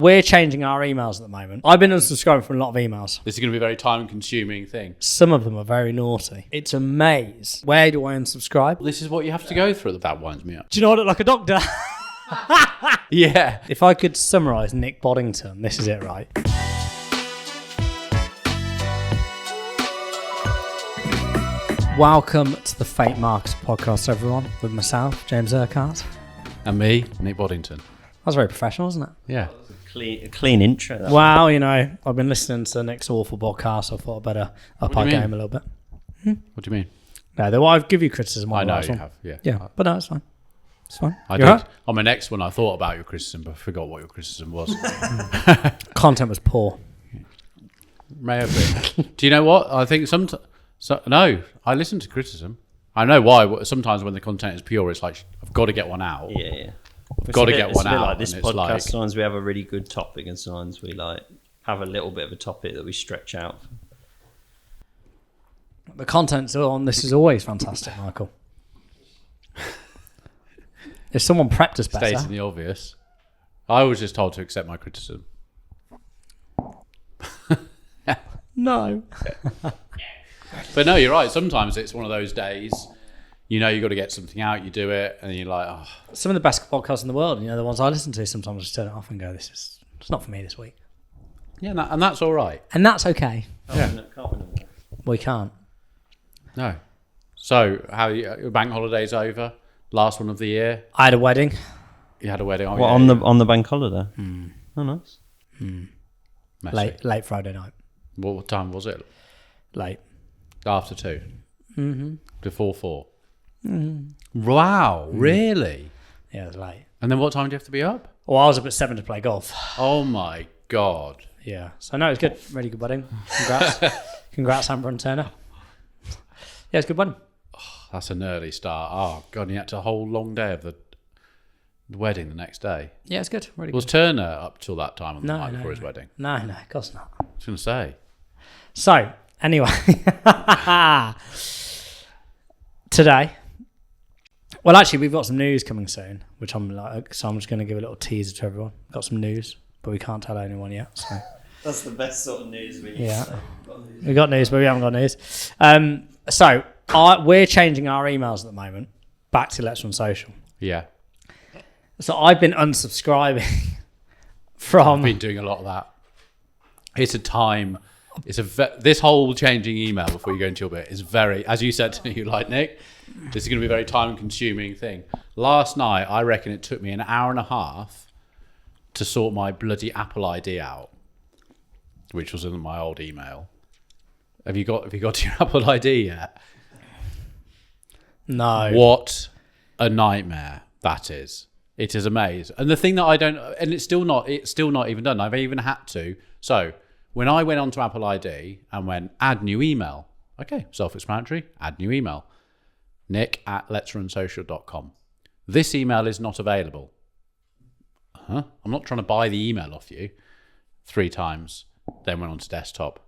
We're changing our emails at the moment. I've been unsubscribing from a lot of emails. This is going to be a very time-consuming thing. Some of them are very naughty. It's a maze. Where do I unsubscribe? This is what you have to go through. That winds me up. Do you know I look like a doctor? Yeah. If I could summarise Nick Boddington, this is it, right? Welcome to the Fake Marketer podcast, everyone, with myself, James Urquhart. And me, Nick Boddington. That was very professional, wasn't it? Yeah. A clean intro. Well, you know, I've been listening to Nick's awful podcast, so I thought I'd better up our game a little bit. What do you mean? No, though I've give you criticism on I the know last you one. have, yeah. Yeah, but no, it's fine. It's fine. I You're did. right? On my next one, I thought about your criticism, but I forgot what your criticism was. Content was poor. May have been. Do you know what? I think no, I listen to criticism. I know why. Sometimes when the content is pure, it's like, I've got to get one out. Yeah. I've got to get one out. Like this and it's podcast, like, sometimes we have a really good topic and sometimes we like have a little bit of a topic that we stretch out. The content's on this is always fantastic, Michael. If someone prepped us better. stating the obvious. I was just told to accept my criticism. No. But no, you're right. Sometimes it's one of those days, you know, you got to get something out, you do it, and you're like, oh. Some of the best podcasts in the world, you know, the ones I listen to, sometimes I just turn it off and go, it's not for me this week. Yeah, and that's all right. And that's okay. Can't we? We can't. No. So, your bank holiday's over? Last one of the year? I had a wedding. You had a wedding? Oh, What, yeah, on the bank holiday? Oh, nice. Messy. Late Friday night. What time was it? Late. After 2? Mm-hmm. Before 4? Mm-hmm. Wow, really? Yeah, it was late. And then what time do you have to be up? Well, I was up at 7 to play golf. Oh my God. Yeah. So, no, it was good. Really good wedding. Congrats. Congrats, Amber and Turner. Yeah, it was a good wedding. That's an early start. Oh God, and you had a whole long day of the wedding the next day. Yeah, it's good. Really Was good. Turner up till that time on the No, night no, before his no. wedding? No, of course not. I was going to say. So, anyway, today, well, actually, we've got some news coming soon, which I'm like, so I'm just going to give a little teaser to everyone. Got some news, but we can't tell anyone yet. So, That's the best sort of news we we got news, but we haven't got news. So, we're changing our emails at the moment back to Let's Run Social. Yeah. So, I've been unsubscribing from. I've been doing a lot of that. It's a time. This whole changing email before you go into your bit is very, as you said to me, like, Nick, this is going to be a very time-consuming thing. Last night, I reckon it took me an hour and a half to sort my bloody Apple ID out, which was in my old email. Have you got to your Apple ID yet? No. What a nightmare that is. It is a maze. And the thing that I don't, and it's still not even done. I've even had to. So when I went onto Apple ID and went add new email, okay, self-explanatory, add new email, nick@letsrunsocial.com. This email is not available. I'm not trying to buy the email off you 3 times, then went onto desktop.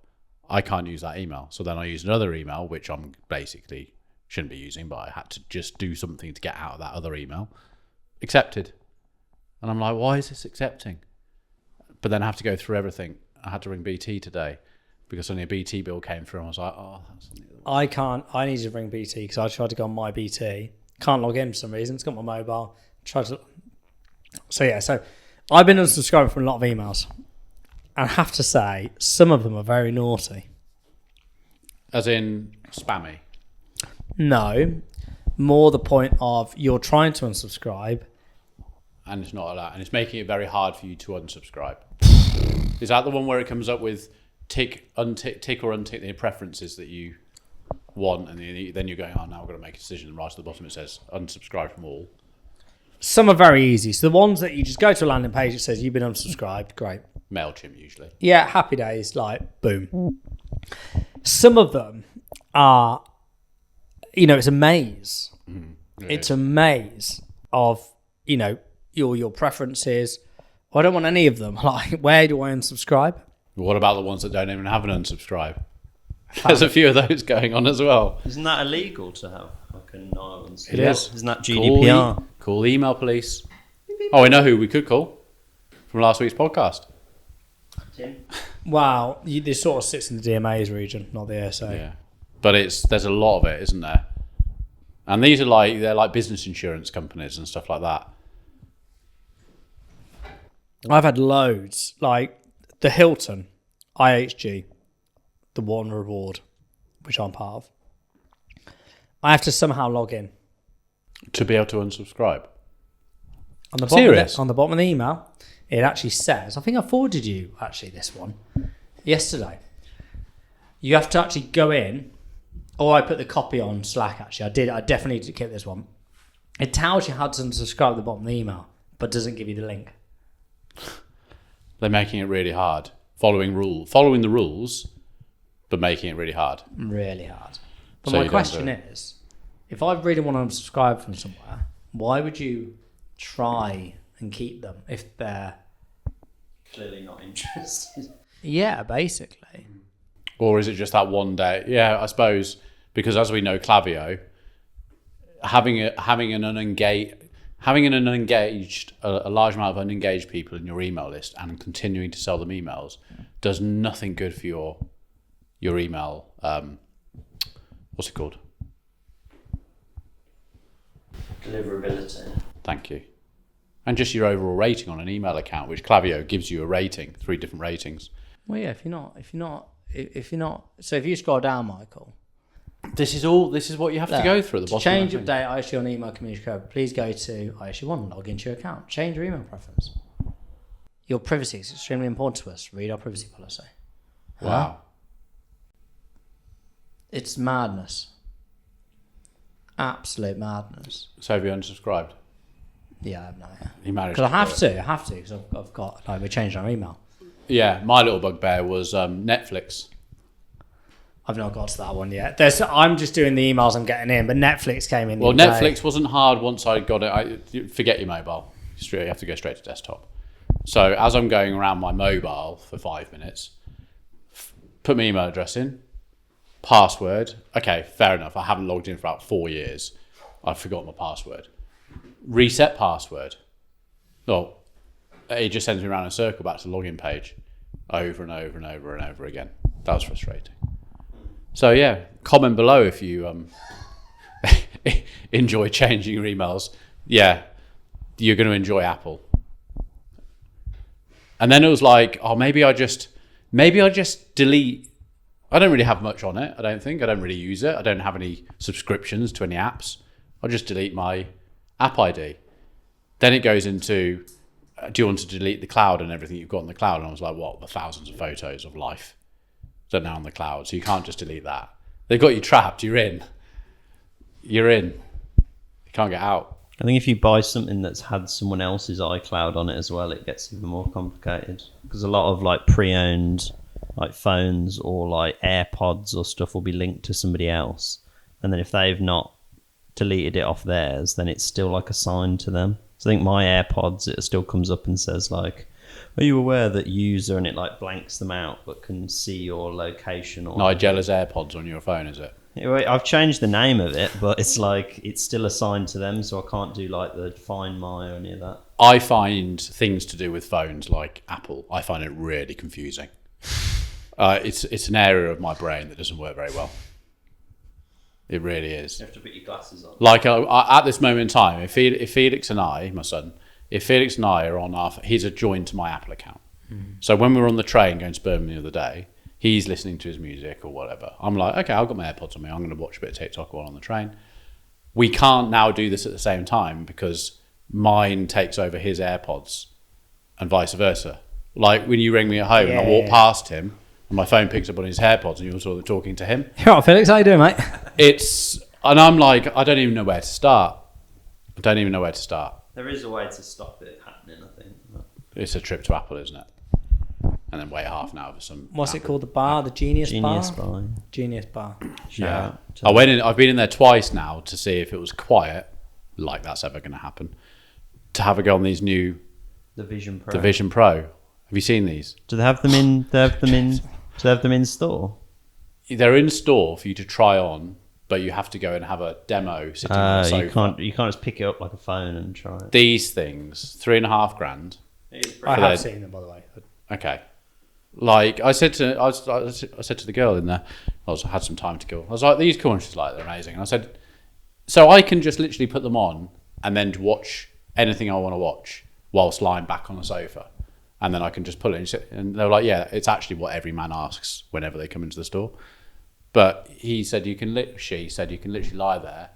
I can't use that email. So then I used another email, which I'm basically shouldn't be using, but I had to just do something to get out of that other email. Accepted. And I'm like, why is this accepting? But then I have to go through everything. I had to ring BT today because only a BT bill came through and I was like, oh, that's I can't. I need to ring BT because I tried to go on my BT. Can't log in for some reason. It's got my mobile. Tried to. So yeah. So I've been unsubscribing from a lot of emails, and I have to say some of them are very naughty. As in spammy. No, more the point of you're trying to unsubscribe, And it's not allowed. And it's making it very hard for you to unsubscribe. Is that the one where it comes up with tick or untick the preferences that you want, and then you're going, oh, now I've got to make a decision, and right at the bottom it says unsubscribe from all. Some are very easy. So the ones that you just go to a landing page, it says you've been unsubscribed, great. MailChimp usually. Yeah, happy days, like boom. Some of them are, you know, it's a maze. It's a maze of, you know, your preferences. I don't want any of them. Like, where do I unsubscribe? What about the ones that don't even have an unsubscribe? There's a few of those going on as well. Isn't that illegal to have like a no unsubscribe? It is. Isn't that GDPR? Call email police. Oh, I know who we could call. from last week's podcast. Tim? Wow, this sort of sits in the DMA's region, not the ASA. Yeah, but there's a lot of it, isn't there? And these are they're like business insurance companies and stuff like that. I've had loads, like the Hilton, IHG, the One Reward, which I'm part of. I have to somehow log in. To be able to unsubscribe. On the Serious? On the bottom of the email, it actually says, I think I forwarded you actually this one yesterday. You have to actually go in, or I put the copy on Slack actually. I definitely did get this one. It tells you how to unsubscribe at the bottom of the email, but doesn't give you the link. They're making it really hard. Following the rules, but making it really hard. Really hard. But So my you don't question do it. is, if I really want to unsubscribe from somewhere, why would you try and keep them if they're Clearly not interested. Yeah, basically. Or is it just that one day? Yeah, I suppose, because as we know, Klaviyo, having an unengaged, a large amount of unengaged people in your email list and continuing to sell them emails does nothing good for your email. What's it called? Deliverability. Thank you. And just your overall rating on an email account, which Klaviyo gives you a rating, 3 different ratings. Well, yeah. If you're not. So if you scroll down, Michael. This is what you have to go through at the To bottom. change update ISU on email community code, please go to ISU1, log into your account, change your email preference. Your privacy is extremely important to us. Read our privacy policy. Wow. It's madness. Absolute madness. So have you unsubscribed? Yeah, I have no idea. You managed Because to do it. I have to, because I've got, like, we changed our email. Yeah, my little bugbear was Netflix. I've not got to that one yet. I'm just doing the emails I'm getting in, but Netflix came in. Well, the other day. Netflix wasn't hard once I got it. Forget your mobile. You have to go straight to desktop. So as I'm going around my mobile for 5 minutes, put my email address in, password. Okay, fair enough. I haven't logged in for about 4 years. I've forgotten my password. Reset password. Well, it just sends me around in a circle back to the login page over and over and over and over again. That was frustrating. So yeah, comment below if you enjoy changing your emails. Yeah, you're going to enjoy Apple. And then it was like, oh, maybe I just delete. I don't really have much on it. I don't really use it. I don't have any subscriptions to any apps. I'll just delete my app ID. Then it goes into, do you want to delete the cloud and everything you've got in the cloud? And I was like, what? The thousands of photos of life that are now on the cloud. So you can't just delete that. They've got you trapped. You're in. You can't get out. I think if you buy something that's had someone else's iCloud on it as well, it gets even more complicated. Because a lot of like pre-owned like phones or like AirPods or stuff will be linked to somebody else. And then if they've not deleted it off theirs, then it's still like assigned to them. So I think my AirPods, it still comes up and says like, are you aware that user, and it like blanks them out but can see your location or Nigella's AirPods on your phone, is it? I've changed the name of it, but it's like it's still assigned to them, so I can't do like the Find My or any of that. I find things to do with phones like Apple, I find it really confusing. It's an area of my brain that doesn't work very well. It really is. You have to put your glasses on. Like at this moment in time, if Felix and I, my son, if Felix and I are on he's joined to my Apple account. So when we were on the train going to Birmingham the other day, he's listening to his music or whatever. I'm like, okay, I've got my AirPods on me. I'm going to watch a bit of TikTok while on the train. We can't now do this at the same time because mine takes over his AirPods and vice versa. Like when you ring me at home and I walk past him and my phone picks up on his AirPods and you're sort of talking to him. You're right, Felix. How you doing, mate? And I'm like, I don't even know where to start. There is a way to stop it happening, I think. It's a trip to Apple, isn't it? And then wait half an hour for some. What's it called? The bar? The Genius Bar? Bar. Genius Bar. Yeah. I went in. I've been in there twice now to see if it was quiet, like that's ever going to happen. To have a go on these new. The Vision Pro. The Vision Pro. Have you seen these? Do they have them in? Do they have them in store? They're in store for you to try on, but you have to go and have a demo sitting on the sofa. You can't just pick it up like a phone and try it. These things, $3,500, I have seen them, by the way. Okay. Like I said to the girl in there, I had some time to go. I was like, these cool, and she's like, they're amazing. And I said, so I can just literally put them on and then watch anything I want to watch whilst lying back on the sofa, and then I can just pull it and sit. And they were like, yeah, it's actually what every man asks whenever they come into the store. But she said you can literally lie there,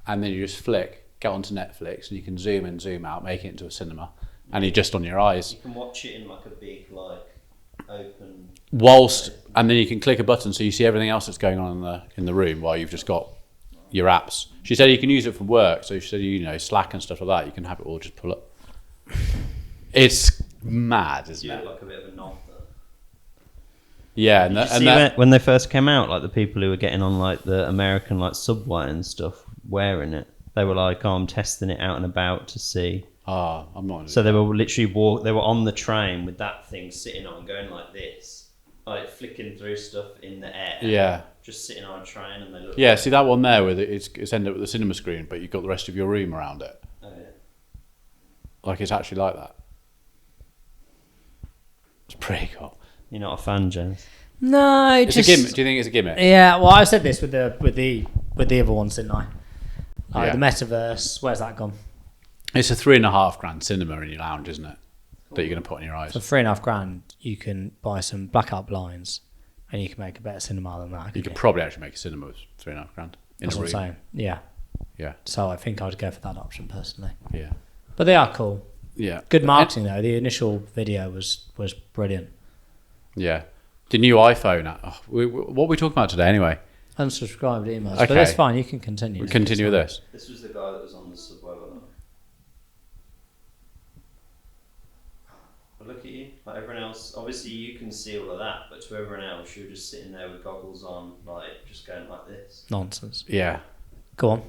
and then you just flick, get onto Netflix, and you can zoom in, zoom out, make it into a cinema, and you're just on your eyes. You can watch it in like a big open. And then you can click a button so you see everything else that's going on in the room while you've just got your apps. She said you can use it for work, so she said Slack and stuff like that. You can have it all just pull up. It's mad, isn't it? Like a bit of a knob. Yeah, and when they first came out, like the people who were getting on like the American like subway and stuff wearing it, they were like, "Oh, I'm testing it out and about to see." I'm not. So they were literally they were on the train with that thing sitting on, going like this, like flicking through stuff in the air. Yeah. Just sitting on a train, and they look. Yeah, see that one there where it's ended up with the cinema screen, but you've got the rest of your room around it. Oh yeah. Like it's actually like that. It's pretty cool. You're not a fan, James? No, it's a gimmick. Do you think it's a gimmick? Yeah, well, I said this with the other ones, didn't I? Like the metaverse. Where's that gone? It's a $3,500 cinema in your lounge, isn't it? That you're going to put on your eyes. For $3,500, you can buy some blackout blinds, and you can make a better cinema than that. You could probably actually make a cinema with $3,500 in That's a what I'm room. saying. Yeah. Yeah. So I think I'd go for that option personally. Yeah. But they are cool. Yeah. Good marketing though. The initial video was brilliant. Yeah. The new iPhone. What are we talking about today anyway? Unsubscribed emails. Okay. But that's fine. You can continue. We'll continue with this. This was the guy that was on the subway. But look at you. Like everyone else, obviously you can see all of that, but to everyone else, you're just sitting there with goggles on, like just going like this. Nonsense. Yeah. Go on.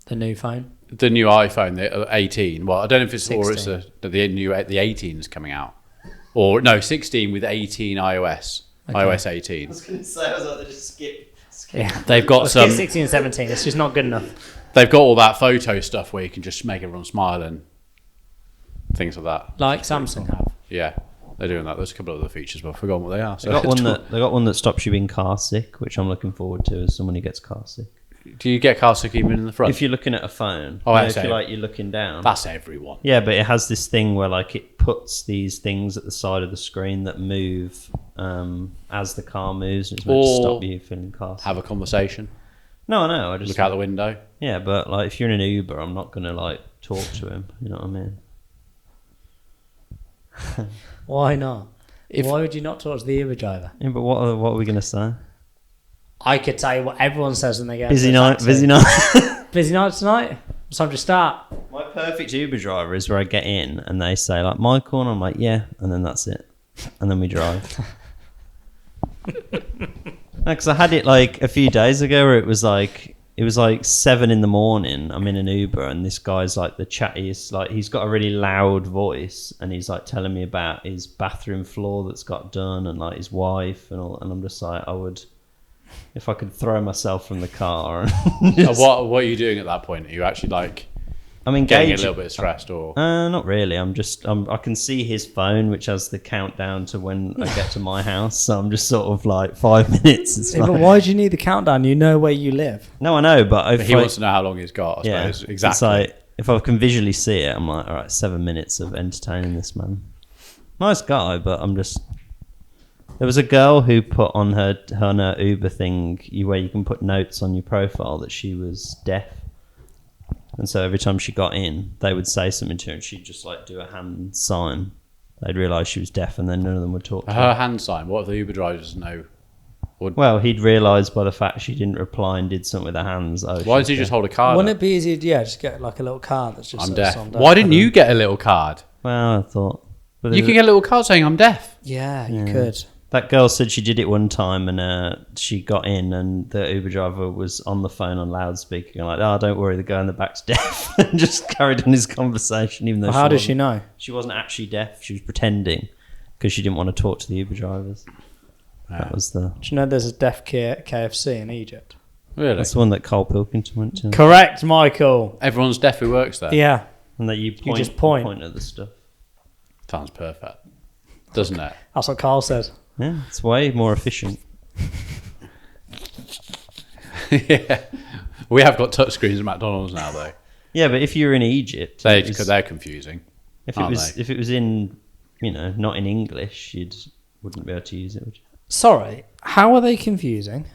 The new phone. The new iPhone, the 18. Well, I don't know if it's 16. or it's the 18 is coming out, or no, 16 with 18 iOS. Okay. iOS 18. I was going to say, I was like, they just skip. Yeah. They've got Skip some. 16 and 17. It's just not good enough. They've got all that photo stuff where you can just make everyone smile and things like that. Like Samsung have. Yeah, they're doing that. There's a couple of other features, but I've forgotten what they are. So They got one that stops you being car sick, which I'm looking forward to as someone who gets car sick. Do you get car sick even in the front? If you're looking at a phone, if you're looking down. That's everyone. Yeah, but it has this thing where like it puts these things at the side of the screen that move as the car moves, and it's meant to stop you feeling car sick. Have a conversation. No, I know. I just Look out the window. Yeah, but like if you're in an Uber, I'm not gonna like talk to him. You know what I mean? Why not? Why would you not talk to the Uber driver? Yeah, but what are we gonna say? I could tell you what everyone says when they get Busy into a night, taxi. busy night. Busy night tonight? What time to start? My perfect Uber driver is where I get in and they say like Michael, and I'm like yeah, and then that's it, and then we drive. Because I had it like a few days ago where it was like 7 a.m. I'm in an Uber and this guy's like the chattiest, like he's got a really loud voice and he's like telling me about his bathroom floor that's got done and like his wife and all, and I'm just like, I would, if I could throw myself from the car. And What are you doing at that point? Are you actually like I'm engaged. getting a little bit stressed, or not really. I can see his phone, which has the countdown to when I get to my house. So I'm just sort of like 5 minutes. It's Yeah, but fine. why do you need the countdown? You know where you live. No, I know, but if he wants to know how long he's got. I suppose It's exactly. like if I can visually see it, I'm like, all right, 7 minutes of entertaining this man. Nice guy, but I'm just. There was a girl who put on her Uber thing where you can put notes on your profile that she was deaf. And so every time she got in, they would say something to her and she'd just like do a hand sign. They'd realise she was deaf and then none of them would talk to her. Her hand sign. What if the Uber drivers know? Well, he'd realised by the fact she didn't reply and did something with her hands. Why does he just hold a card? Wouldn't up? it be easier? Yeah, just get like a little card that's just I'm says, deaf. "I'm deaf." Why didn't you get a little card? Well, I thought. But You could get a little card saying I'm deaf. Yeah, you could. That girl said she did it one time and she got in and the Uber driver was on the phone on loudspeaker and like, oh, don't worry, the guy in the back's deaf, and just carried on his conversation even though Well, how does she know? She wasn't actually deaf. She was pretending because she didn't want to talk to the Uber drivers. That was the... Do you know there's a deaf KFC in Egypt? Really? That's the one that Carl Pilkington went to. Correct, Michael. Everyone's deaf who works there. Yeah. And that you just point. at the stuff. Sounds perfect, doesn't it? That's what Carl said. Yeah, it's way more efficient. Yeah. We have got touchscreens at McDonald's now, though. Yeah, but if you're in Egypt, They're confusing. if it was in, not in English, wouldn't be able to use it, would you? Sorry, how are they confusing?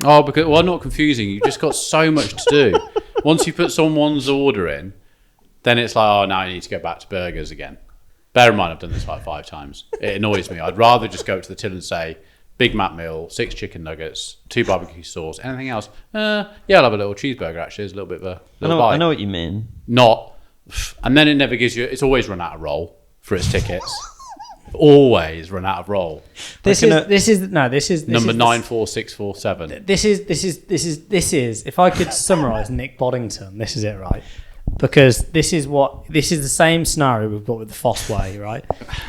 Oh, not confusing. You've just got so much to do. Once you put someone's order in, then it's like, oh, now I need to go back to burgers again. Bear in mind, I've done this like 5 times. It annoys me. I'd rather just go to the till and say, Big Mac meal, 6 chicken nuggets, 2 barbecue sauce, anything else? Yeah, I'll have a little cheeseburger, actually. It's a little bit of a little bite. I know what you mean. Not. And then it never gives you, it's always run out of roll for its tickets. Always run out of roll. This is Number 94647. This is if I could summarize Nick Boddington, this is it, right? Because this is the same scenario we've got with the Foss Way, right?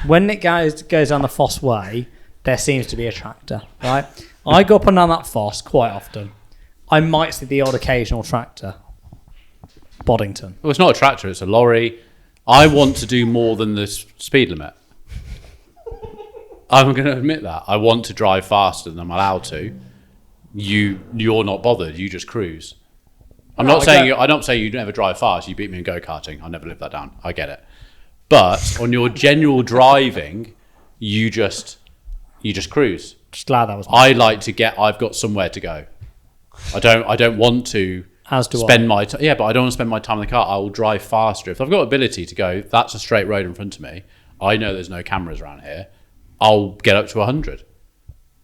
When Nick goes down the Foss Way, there seems to be a tractor, right? I go up and down that Foss quite often. I might see the odd occasional tractor. Boddington. Well, it's not a tractor, it's a lorry. I want to do more than the speed limit. I'm going to admit that. I want to drive faster than I'm allowed to. You're not I'm just cruise. I'm not saying you never drive fast. You beat me in go-karting. I'll never live that down. I get it. But on your general driving, you just cruise. Just glad that was. I've got somewhere to go. I don't want to spend my time. Yeah, but I don't want to spend my time in the car. I will drive faster if I've got ability to go. That's a straight road in front of me. I know there's no cameras around here. I'll get up to 100,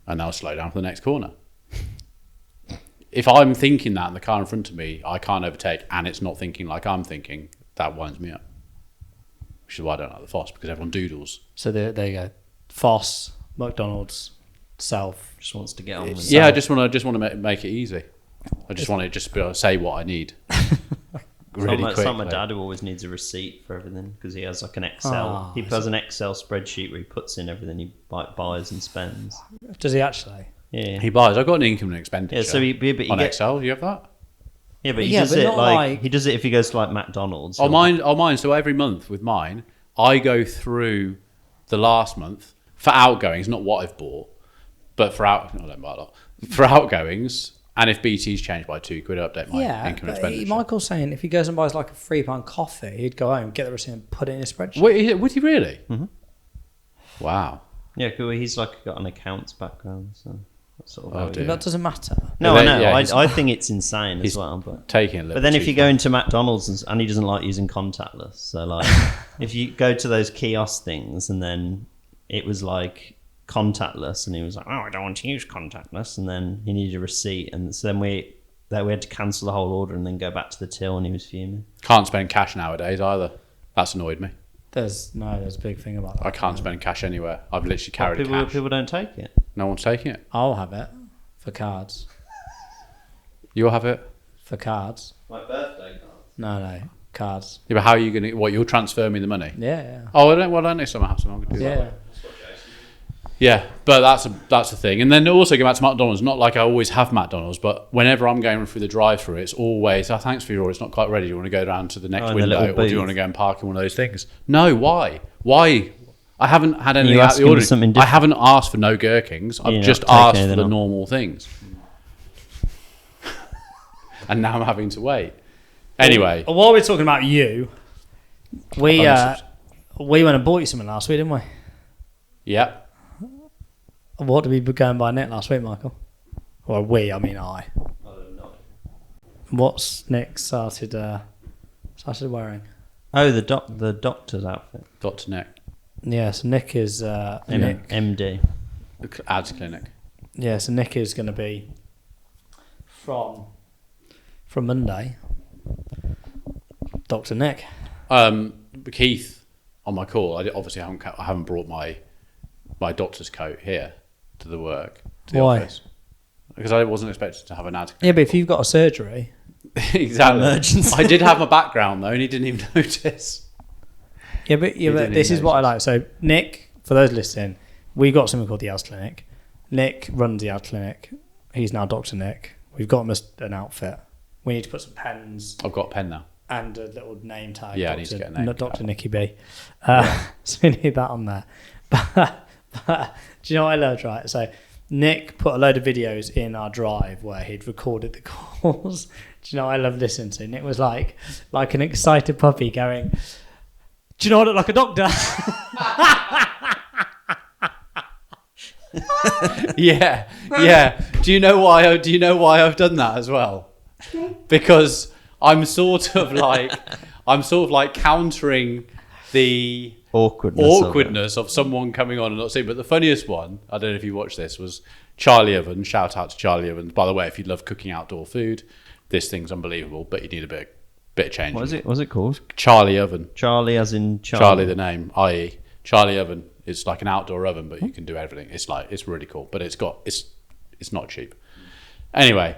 and I'll slow down for the next corner. If I'm thinking that in the car in front of me, I can't overtake, and it's not thinking like I'm thinking, that winds me up. Which is why I don't like the Foss, because everyone doodles. So there you go. Foss, McDonald's, Self. Just wants to get on with it. Yeah, I just want to make it easy. I just want to just be able to say what I need. Really quickly. It's like my dad who always needs a receipt for everything because he has like an Excel. He has an Excel spreadsheet where he puts in everything he buys and spends. Does he actually? Yeah. He buys. I've got an income and expenditure. Yeah, so Excel. Do you have that? Yeah, but he does it like he does it if he goes to like McDonald's. Mine. So every month with mine, I go through the last month for outgoings, not what I've bought, but I don't buy a lot for outgoings. And if BT's changed by £2, update my income and expenditure. Michael's saying if he goes and buys like a £3 coffee, he'd go home, get the receipt, and put it in his spreadsheet. Wait, would he really? Mm-hmm. Wow. Yeah, cool. He's like got an accounts background, so that's sort of. That doesn't matter. No, I know. I think it's insane as well. But taking a little. But then if you go into McDonald's and he doesn't like using contactless, so like if you go to those kiosk things and then it was like contactless and he was like, oh, I don't want to use contactless, and then he needed a receipt, and so then we had to cancel the whole order and then go back to the till, and he was fuming. Can't spend cash nowadays either. That's annoyed me. There's a big thing about that. I can't spend cash anywhere. I've literally carried cash. People don't take it. No one's taking it. I'll have it for cards. You'll have it for cards. Like birthday cards. No, cards. Yeah, but how are you gonna? What, you'll transfer me the money? Yeah. Oh, don't next time I have some, I'm gonna do that. Yeah. Yeah, but that's the thing. And then also go back to McDonald's. Not like I always have McDonald's, but whenever I'm going through the drive-through, it's always, oh, thanks for your order. It's not quite ready. Do you want to go down to the next window, or do you want to go and park in one of those things? No, why? Why? I haven't had any out the order. I haven't asked for no gherkings. I've just asked for the normal things. And now I'm having to wait. Anyway, while we're talking about you, we went and bought you something last week, didn't we? Yep. What did we be going by Nick last week, Michael? Well, I mean I. don't know. What's Nick started wearing? Oh, the doctor's outfit. Dr. Nick. Yeah, so Nick is Nick. MD. Ads clinic. Yeah, so Nick is going to be from Monday. Dr. Nick. Keith, on my call, I haven't brought my doctor's coat here to the office. Because I wasn't expected to have an ad clinic. Yeah, but if you've got a surgery. Exactly. Emergency. I did have my background though, and he didn't even notice. Yeah, but this is what I like. So Nick, for those listening, we got something called the Ads Clinic. Nick runs the Ad Clinic. He's now Dr. Nick. We've got him an outfit. We need to put some pens. I've got a pen now. and a little name tag. Yeah, I need to get a name. Not Dr. Nicky B. So we need that on there. But do you know what I loved, right? So Nick put a load of videos in our drive where he'd recorded the calls. Do you know what I love listening to? Nick was like an excited puppy going, do you know I look like a doctor? Yeah. Do you know why I've done that as well? Because I'm sort of like countering the awkwardness of someone coming on and not seeing. But the funniest one, I don't know if you watched this, was Charlie Oven. Shout out to Charlie Oven. By the way, if you love cooking outdoor food, this thing's unbelievable, but you need a bit of change. What is it called? Charlie Oven. Charlie as in Charlie. Charlie the name, i.e. Charlie Oven. It's like an outdoor oven, but you can do everything. It's really cool, but it's not cheap. Anyway,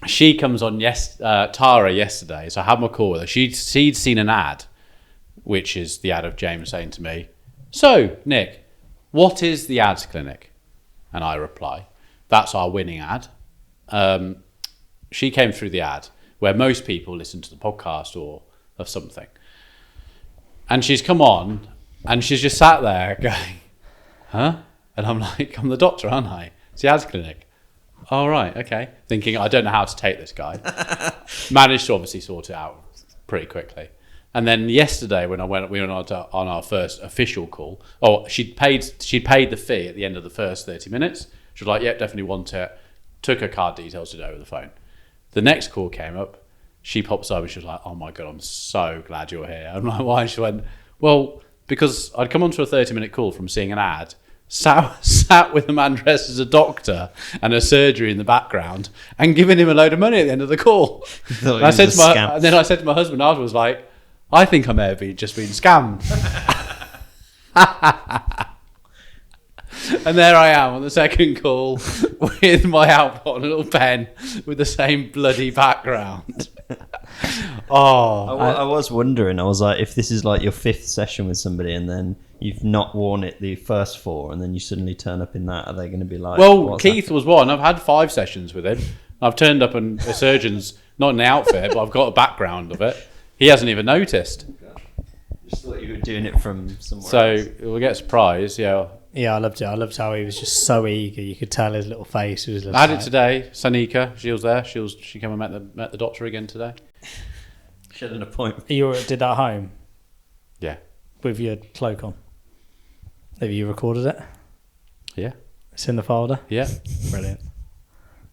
she comes on Tara yesterday, so I had my call with her. She'd seen an ad, which is the ad of James saying to me, "So, Nick, what is the ads clinic?" And I reply, "That's our winning ad." She came through the ad where most people listen to the podcast or of something. And she's come on and she's just sat there going, "Huh?" And I'm like, "I'm the doctor, aren't I? It's the ads clinic." "Oh, right, okay." Thinking, I don't know how to take this guy. Managed to obviously sort it out pretty quickly. And then yesterday when we went on our first official call, she'd paid the fee at the end of the first 30 minutes. She was like, "Yep, definitely want it." Took her card details to do over the phone. The next call came up. She pops over and she was like, "Oh my God, I'm so glad you're here." I'm like, "Why?" And she went, "Well, because I'd come onto a 30-minute call from seeing an ad, sat with a man dressed as a doctor and a surgery in the background and giving him a load of money at the end of the call." And then I said to my husband afterwards, like, "I think I may have just been scammed." And there I am on the second call with my output and a little pen with the same bloody background. I was wondering, I was like, if this is like your 5th session with somebody and then you've not worn it the first 4 and then you suddenly turn up in that, are they going to be like... Well, Keith was one. I've had 5 sessions with him. I've turned up and a surgeon's not in the outfit, but I've got a background of it. He hasn't even noticed. Just thought you were doing it from somewhere else. So we'll get surprised, yeah. Yeah, I loved it. I loved how he was just so eager. You could tell his little face. He was I had it today. Sanika, she was there. She came and met the doctor again today. She had an appointment. You did that at home? Yeah. With your cloak on? Have you recorded it? Yeah. It's in the folder? Yeah. Brilliant.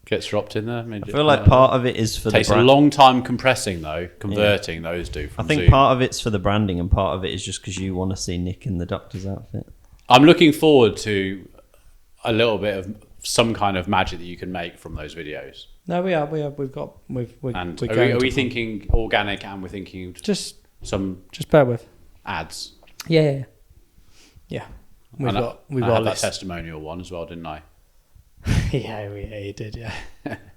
Gets dropped in there. I feel like part of it is for takes a long time compressing though, converting those two from I think Zoom. part of it's for the branding and part of it is just because you want to see Nick in the doctor's outfit. I'm looking forward to a little bit of some kind of magic that you can make from those videos. No, we are. We've got. And are we thinking organic and we're thinking just bear with ads? Yeah. We've I got that testimonial one as well, didn't I? yeah, you did. Yeah,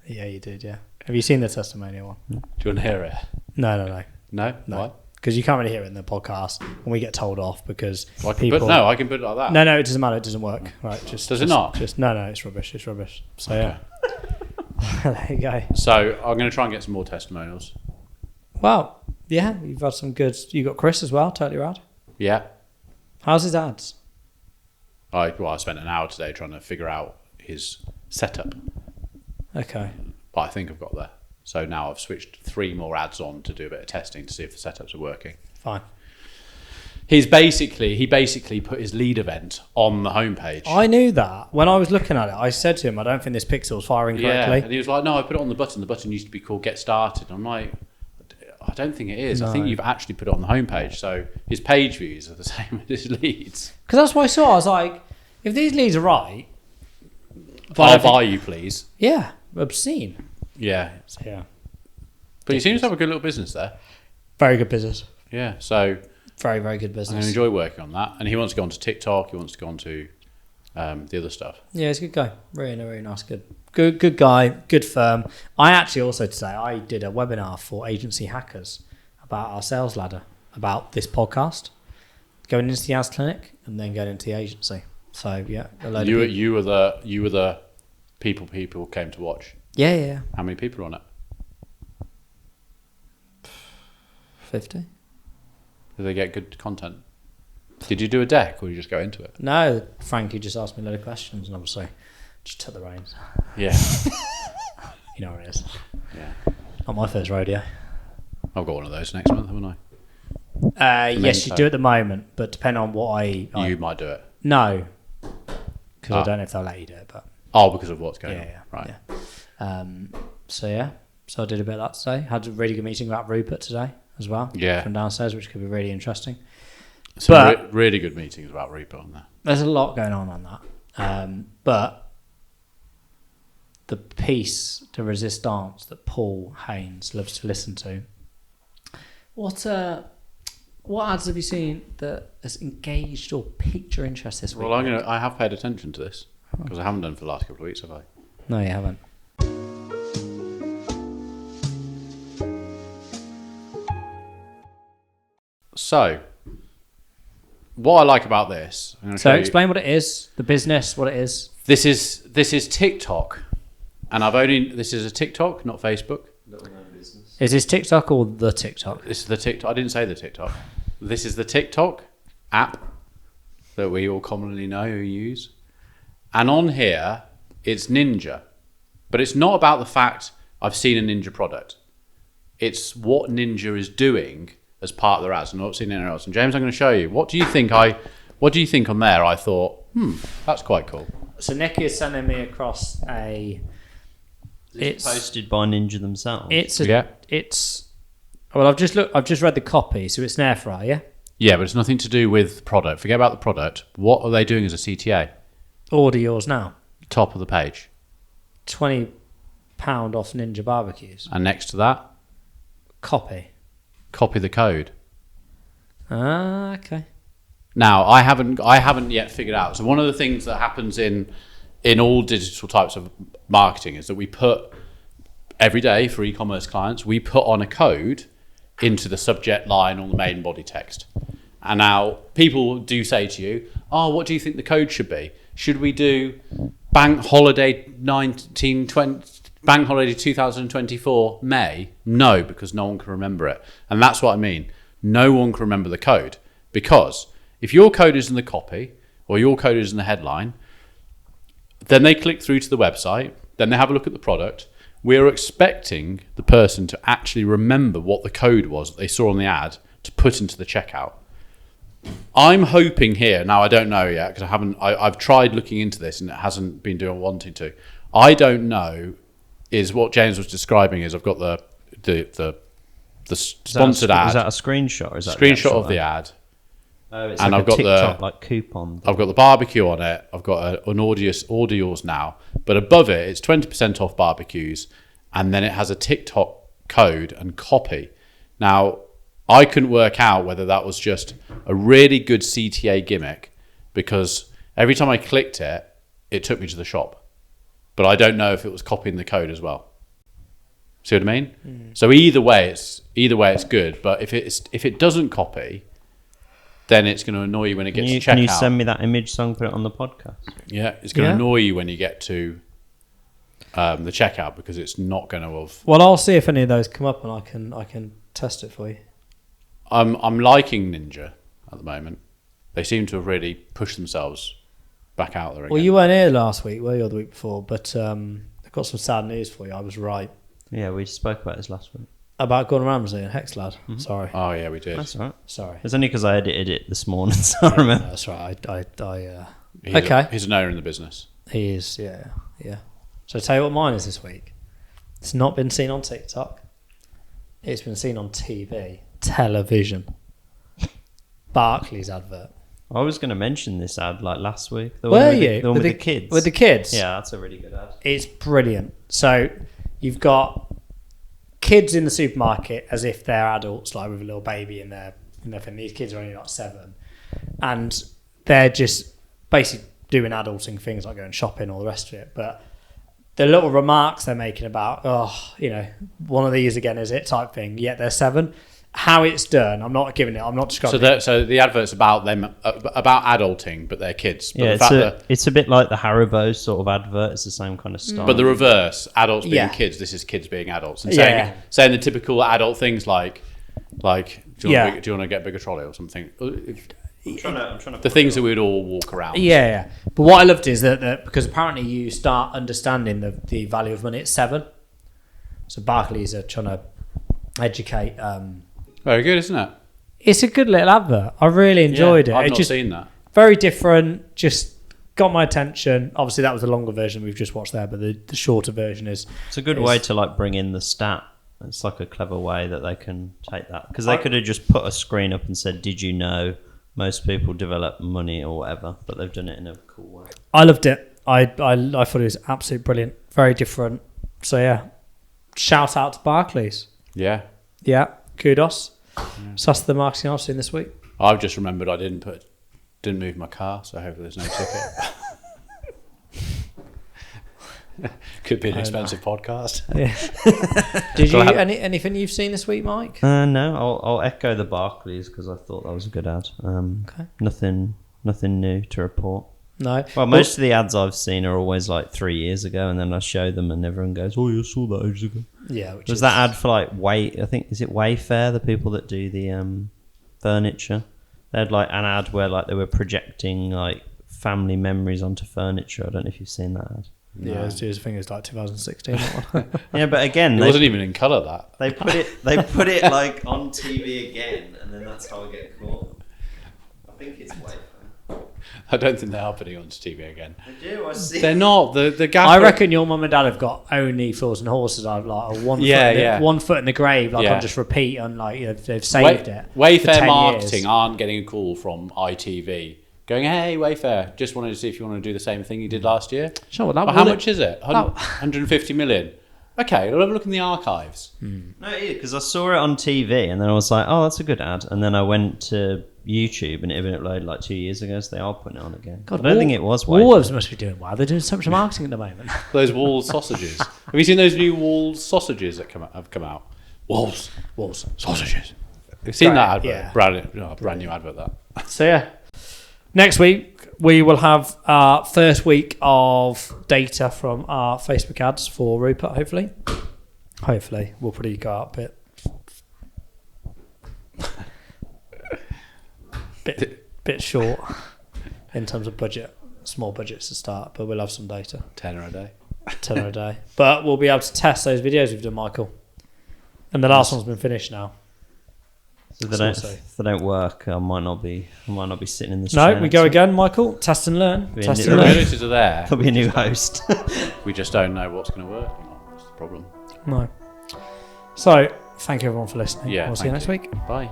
yeah, you did. Yeah. Have you seen the testimonial one? Do you want to hear it? No. No. Why? Because you can't really hear it in the podcast, and we get told off because I can put it like that. No, it doesn't matter. It doesn't work. Right? Does it not? No, it's rubbish. It's rubbish. So yeah, there you go. So I'm going to try and get some more testimonials. Well, yeah, you've had some good. You got Chris as well. Totally rad. Yeah. How's his ads? I spent an hour today trying to figure out his setup. Okay. But I think I've got there. So now I've switched 3 more ads on to do a bit of testing to see if the setups are working. Fine. He basically put his lead event on the homepage. I knew that. When I was looking at it, I said to him, I don't think this pixel's firing correctly. Yeah, and he was like, "No, I put it on the button. The button used to be called Get Started." I'm like, I don't think it is. No. I think you've actually put it on the homepage. So his page views are the same as his leads. Because that's what I saw. I was like, if these leads are right... I'll buy you, please. Yeah, obscene. Yeah. Yeah. But he seems to have a good little business there. Very good business. Yeah, so... Very, very good business. I enjoy working on that. And he wants to go on to TikTok. He wants to go on to the other stuff. Yeah, he's a good guy. Really, really nice. Good guy. Good firm. I actually also today, I did a webinar for agency hackers about our sales ladder, about this podcast, going into the ads clinic and then going into the agency. So, yeah. You were the people came to watch. Yeah. How many people are on it? 50. Do they get good content? Did you do a deck or you just go into it? No, Frankie just asked me a load of questions and obviously just took the reins. Yeah. You know where it is. Yeah. Not my first rodeo. I've got one of those next month, haven't I? Yes, you do at the moment, but depending on what I You might do it. No, because I don't know if they'll let you do it, but... Oh, because of what's going on. Yeah. Right. Yeah. So I did a bit of that today. Had a really good meeting about Rupert today as well. Yeah. From downstairs, which could be really interesting. Some really good meetings about Rupert on there. There's a lot going on that. But the piece de resistance that Paul Haynes loves to listen to. What ads have you seen that has engaged or piqued your interest this week? Well, I have paid attention to this because I haven't done for the last couple of weeks, have I? No, you haven't. So, what I like about this, I'm going to show you. Explain what it is, the business, what it is. This is TikTok, and this is a TikTok, not Facebook. Is this TikTok or the TikTok? This is the TikTok. I didn't say the TikTok. This is the TikTok app that we all commonly know or use. And on here, it's Ninja. But it's not about the fact I've seen a Ninja product. It's what Ninja is doing as part of their ads. I've not seen anything else. And James, I'm going to show you. What do you think on there? I thought, that's quite cool. So Nicky is sending me across a... It's posted by Ninja themselves. Well, I've just read the copy, so it's an air fryer, yeah? Yeah, but it's nothing to do with product. Forget about the product. What are they doing as a CTA? Order yours now. Top of the page. £20 off Ninja barbecues. And next to that, Copy the code. Ah, okay. Now, I haven't yet figured out. So one of the things that happens in all digital types of marketing is that we put every day for e-commerce clients, we put on a code into the subject line or the main body text. And now people do say to you, "Oh, what do you think the code should be? Should we do Bank Holiday 2024 May?" No, because no one can remember it. And that's what I mean. No one can remember the code, because if your code is in the copy or your code is in the headline, then they click through to the website, then they have a look at the product. We're expecting the person to actually remember what the code was that they saw on the ad to put into the checkout. I'm hoping here, now I don't know yet because I've tried looking into this and it hasn't been doing wanting to. I don't know is what James was describing is I've got the sponsored ad. Is that a screenshot? Or is that screenshot of the ad? Oh, it's and like I've got TikTok, like coupon. I've got the barbecue on it. I've got an Audios now, but above it, it's 20% off barbecues, and then it has a TikTok code and copy. Now, I couldn't work out whether that was just a really good CTA gimmick, because every time I clicked it, it took me to the shop, but I don't know if it was copying the code as well. See what I mean? Mm. So either way, it's good. But if it doesn't copy, then it's going to annoy you when it gets to checkout. Can you send me that image so I can put it on the podcast? Yeah, it's going to annoy you when you get to the checkout, because it's not going to have... Well, I'll see if any of those come up and I can test it for you. I'm liking Ninja at the moment. They seem to have really pushed themselves back out there again. Well, you weren't here last week, were you, or the week before? But I've got some sad news for you. I was right. Yeah, we spoke about this last week. About Gordon Ramsay and Hexlad. Mm-hmm. Sorry. Oh, yeah, we did. That's all right. Sorry. It's only because I edited it this morning, so I remember. That's right. He's an owner in the business. He is, yeah. So I'll tell you what mine is this week. It's not been seen on TikTok. It's been seen on TV. Television. Barclays advert. I was going to mention this ad like last week. The one with the kids. With the kids? Yeah, that's a really good ad. It's brilliant. So you've got kids in the supermarket as if they're adults, like with a little baby in their thing. These kids are only like 7. And they're just basically doing adulting things like going shopping, all the rest of it. But the little remarks they're making about, one of these again, is it type thing. Yet they're 7. How it's done, I'm not describing it. So the advert's about them, about adulting, but they're kids. But it's a bit like the Haribo sort of advert. It's the same kind of style. But the reverse, adults being kids, this is kids being adults. And saying the typical adult things like, Like, do you want to get a bigger trolley or something? I'm trying to The things that we'd all walk around. Yeah. But what I loved is that because apparently you start understanding the value of money at 7. So Barclays are trying to educate. Very good, isn't it? It's a good little advert. I really enjoyed it. I've It's not just seen that. very different. Just got my attention. Obviously, that was the longer version we've just watched there, but the shorter version is. It's a good way to like bring in the stat. It's like a clever way that they can take that, because they could have just put a screen up and said, "Did you know most people develop money or whatever?" But they've done it in a cool way. I loved it. I thought it was absolutely brilliant. Very different. So yeah, shout out to Barclays. Yeah. Kudos. So that's the marketing I've seen this week. I've just remembered I didn't move my car, so hopefully there's no ticket. Could be an expensive podcast. Yeah. Did you anything you've seen this week, Mike? No, I'll echo the Barclays because I thought that was a good ad. Okay. Nothing new to report. No. Well, most of the ads I've seen are always like 3 years ago, and then I show them, and everyone goes, "Oh, you saw that ages ago." Yeah. Was that ad for like I think is it Wayfair, the people that do the furniture? They had like an ad where like they were projecting like family memories onto furniture. I don't know if you've seen that ad. Yeah, I think it was like 2016. Yeah, but again, It wasn't even in colour, that. they put it like on TV again, and then that's how I get caught. I think it's Wayfair. I don't think they are putting it onto TV again. They do. I see. They're not. The gaffer... I reckon your mum and dad have got only Fools and Horses. I've like one foot in the grave, like on just repeat, and like they've saved it. Wayfair marketing aren't getting a call from ITV going, "Hey Wayfair, just wanted to see if you want to do the same thing you did last year." Sure, how much is it? 150 million. Okay, we'll have a look in the archives. No, yeah, because I saw it on TV, and then I was like, "Oh, that's a good ad." And then I went to YouTube, and it had been uploaded like 2 years ago, so they are putting it on again. God, I don't think it was Wayfair. Wolves must be doing well. They're doing so much marketing at the moment. Those Walls sausages. Have you seen those new Walls sausages that have come out? Walls sausages. You've seen that advert? Yeah. Brand new advert, that. So yeah, next week we will have our first week of data from our Facebook ads for Rupert. Hopefully we'll probably go out a bit short in terms of budget. Small budgets to start, but we'll have some data. Tenner a day. But we'll be able to test those videos we've done, Michael. And the last one's been finished now. So if they don't work, I might not be sitting in this. No, we go again, Michael. Test and learn. The abilities are there. There'll be a new host. We just don't know what's going to work or not. That's the problem. No. So, thank you everyone for listening. Yeah, we'll see you next week. Bye.